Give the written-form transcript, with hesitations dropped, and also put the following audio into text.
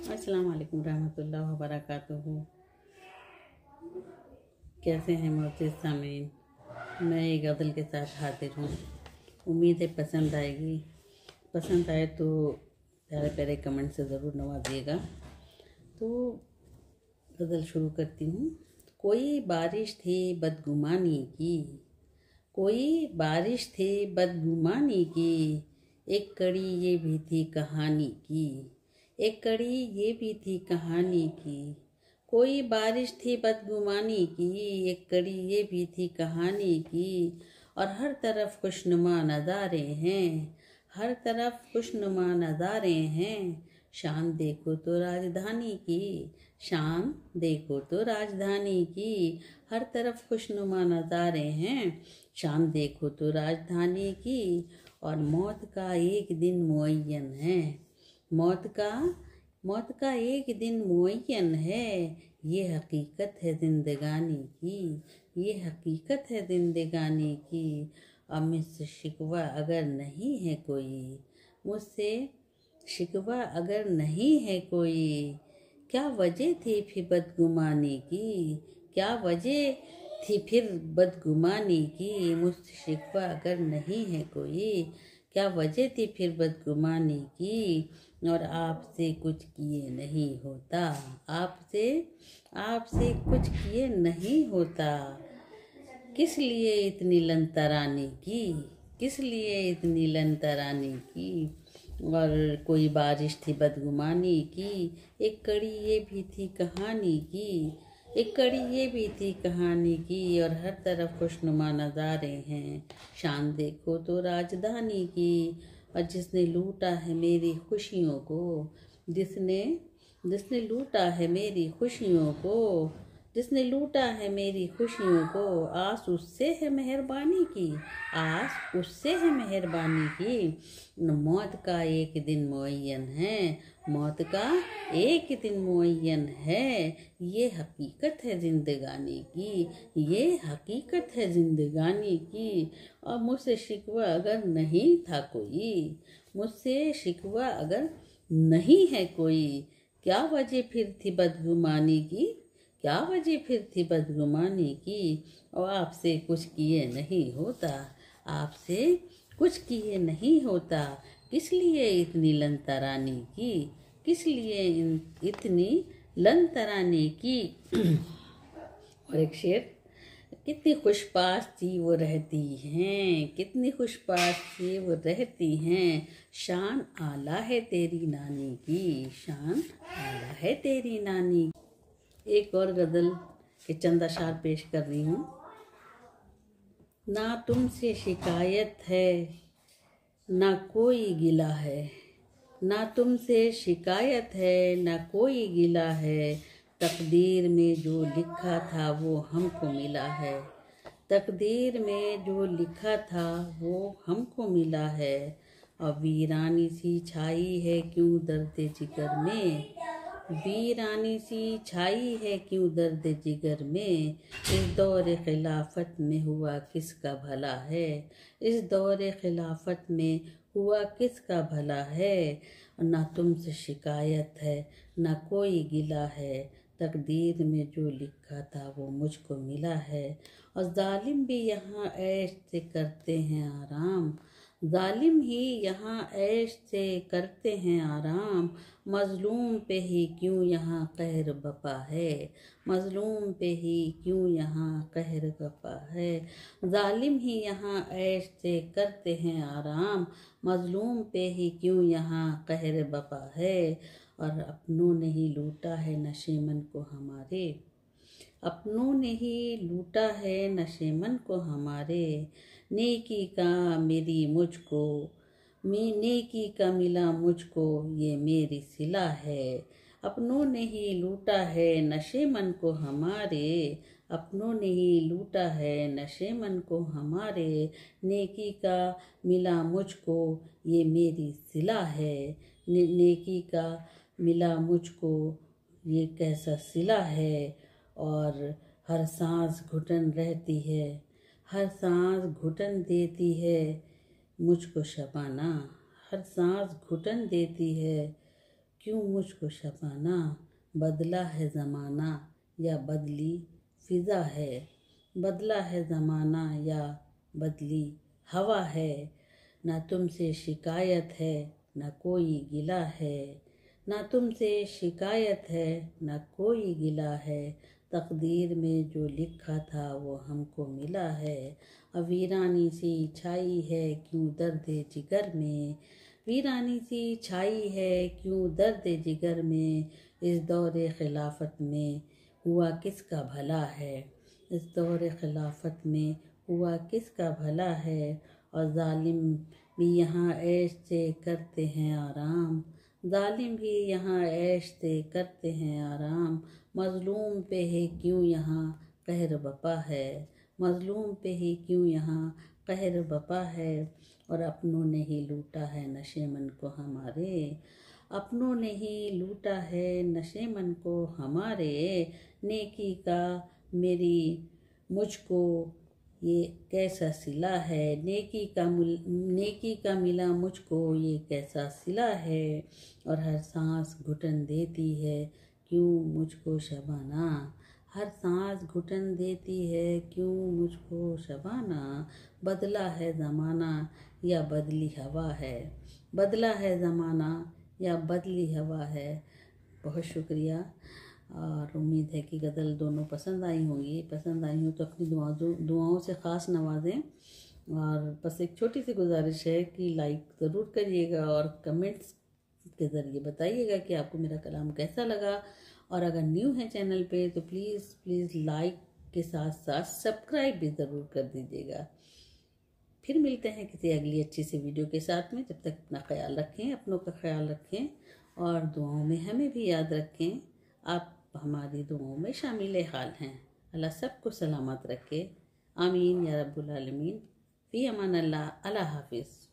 अस्सलाम वालेकुम रहमतुल्लाहि व बरकातुहू। कैसे हैं मोअज़्ज़िज़ सामीन। मैं एक गज़ल के साथ हाजिर हूँ। उम्मीद है पसंद आएगी। पसंद आए तो प्यारे प्यारे कमेंट से ज़रूर नवाजिएगा। तो गज़ल शुरू करती हूँ। कोई बारिश थी बदगुमानी की, कोई बारिश थी बदगुमानी की, एक कड़ी ये भी थी कहानी की, एक कड़ी ये भी थी कहानी की। कोई बारिश थी बदगुमानी की, एक कड़ी ये भी थी कहानी की। और हर तरफ खुशनुमा नज़ारे हैं, हर तरफ खुशनुमा नज़ारे हैं। शान देखो तो राजधानी की, शान देखो तो राजधानी की। हर तरफ खुशनुमा नज़ारे हैं, शान देखो तो राजधानी की। और मौत का एक दिन मुअय्यन है, मौत का एक दिन मुअय्यन है। ये हकीकत है जिंदगानी की, ये हकीकत है जिंदगानी की। अब मुझसे शिकवा अगर नहीं है कोई, मुझसे शिकवा अगर नहीं है कोई, क्या वजह थी फिर बदगुमानी की, क्या वजह थी फिर बदगुमानी की। मुझसे शिकवा अगर नहीं है कोई, क्या वजह थी फिर बदगुमानी की। और आपसे कुछ किए नहीं होता, आपसे कुछ किए नहीं होता। किस लिए इतनी लंतरानी की, किस लिए इतनी लंतरानी की। और कोई बारिश थी बदगुमानी की, एक कड़ी ये भी थी कहानी की, एक कड़ी ये भी थी कहानी की। और हर तरफ खुशनुमा नज़ारे हैं, शान देखो तो राजधानी की। और जिसने लूटा है मेरी खुशियों को, जिसने लूटा है मेरी खुशियों को, जिसने लूटा है मेरी खुशियों को। आस उससे है मेहरबानी की, आस उससे है मेहरबानी की। मौत का एक दिन मुअय्यन है, मौत का एक दिन मुअय्यन है। ये हकीकत है जिंदगानी की, ये हकीकत है जिंदगानी की। और मुझसे शिकवा अगर नहीं था कोई, मुझसे शिकवा अगर नहीं है कोई, क्या वजह फिर थी बदगुमानी की, क्या वजह फिर थी बदगुमानी की। और आपसे कुछ किए नहीं होता, आपसे कुछ किए नहीं होता। किस लिए इतनी लंतरानी की, किस लिए इतनी लंतरानी की। और एक शेर। कितनी खुशपाश थी वो रहती हैं, कितनी खुशपाश थी वो रहती हैं। शान आला है तेरी नानी की, शान आला है तेरी नानी। एक और गज़ल के चंद अशार पेश कर रही हूँ। ना तुमसे शिकायत है ना कोई गिला है, ना तुमसे शिकायत है ना कोई गिला है। तकदीर में जो लिखा था वो हमको मिला है, तकदीर में जो लिखा था वो हमको मिला है। अब वीरानी सी छाई है क्यों दर्द जिगर में, वीरानी सी छाई है क्यों दर्द जिगर में। इस दौर खिलाफत में हुआ किसका भला है, इस दौर खिलाफत में हुआ किसका भला है। ना तुमसे शिकायत है ना कोई गिला है, तकदीर में जो लिखा था वो मुझको मिला है। और जालिम भी यहाँ ऐश से करते हैं आराम, जालिम ही यहाँ ऐश से करते हैं आराम। मजलूम पे ही क्यों यहाँ कहर बपा है, मजलूम पे ही क्यों यहाँ कहर बपा है। जालिम ही यहाँ ऐश से करते हैं आराम, मजलूम पे ही क्यों यहाँ कहर बपा है। और अपनों ने ही लूटा है नशेमन को हमारे, अपनों ने ही लूटा है नशेमन को हमारे। नेकी का मेरी मुझको, नेकी का मिला मुझको ये मेरी सिला है। अपनों ने ही लूटा है नशेमन को हमारे, अपनों ने ही लूटा है नशेमन को हमारे। नेकी का मिला मुझको ये मेरी सिला है, नेकी का मिला मुझको ये कैसा सिला है। और हर सांस घुटन रहती है, हर सांस घुटन देती है मुझको शबाना, हर सांस घुटन देती है क्यों मुझको शबाना, बदला है ज़माना या बदली फ़िज़ा है, बदला है ज़माना या बदली हवा है, ना तुमसे शिकायत है ना कोई गिला है, ना तुमसे शिकायत है ना कोई गिला है, तकदीर में जो लिखा था वो हमको मिला है, अब वीरानी सी छाई है क्यों दर्द जिगर में, वीरानी सी छाई है क्यों दर्द जिगर में, इस दौरे खिलाफत में हुआ किसका भला है, इस दौरे खिलाफत में हुआ किसका भला है, और जालिम भी यहाँ ऐश से करते हैं आराम, जालिम भी यहाँ ऐश से करते हैं आराम, मज़लूम पे है क्यों यहाँ कहर बपा है, मज़लूम पे ही क्यों यहाँ कहर बपा है, और अपनों ने ही लूटा है नशे मन को हमारे, अपनों ने ही लूटा है नशे मन को हमारे, नेकी का मेरी मुझको ये कैसा सिला है, नेकी का मिला मुझको ये कैसा सिला है, और हर सांस घुटन देती है क्यों मुझको शबाना, हर सांस घुटन देती है क्यों मुझको शबाना, बदला है ज़माना या बदली हवा है, बदला है ज़माना या बदली हवा है। बहुत शुक्रिया, और उम्मीद है कि गज़ल दोनों पसंद आई होंगी। पसंद आई हो तो अपनी दुआओं से ख़ास नवाजें, और बस एक छोटी सी गुजारिश है कि लाइक ज़रूर करिएगा और कमेंट्स के ज़रिए बताइएगा कि आपको मेरा कलाम कैसा लगा, और अगर न्यू है चैनल पे तो प्लीज़ लाइक के साथ साथ सब्सक्राइब भी ज़रूर कर दीजिएगा। फिर मिलते हैं किसी अगली अच्छी सी वीडियो के साथ में। जब तक अपना ख्याल रखें, अपनों का ख्याल रखें, और दुआओं में हमें भी याद रखें। आप हमारी दुआओं में शामिल हाल हैं। अल्लाह सबको सलामत रखे। आमीन या रब्बुल आलमीन। फ़ी अमान अल्लाह। अल्लाह हाफिज़।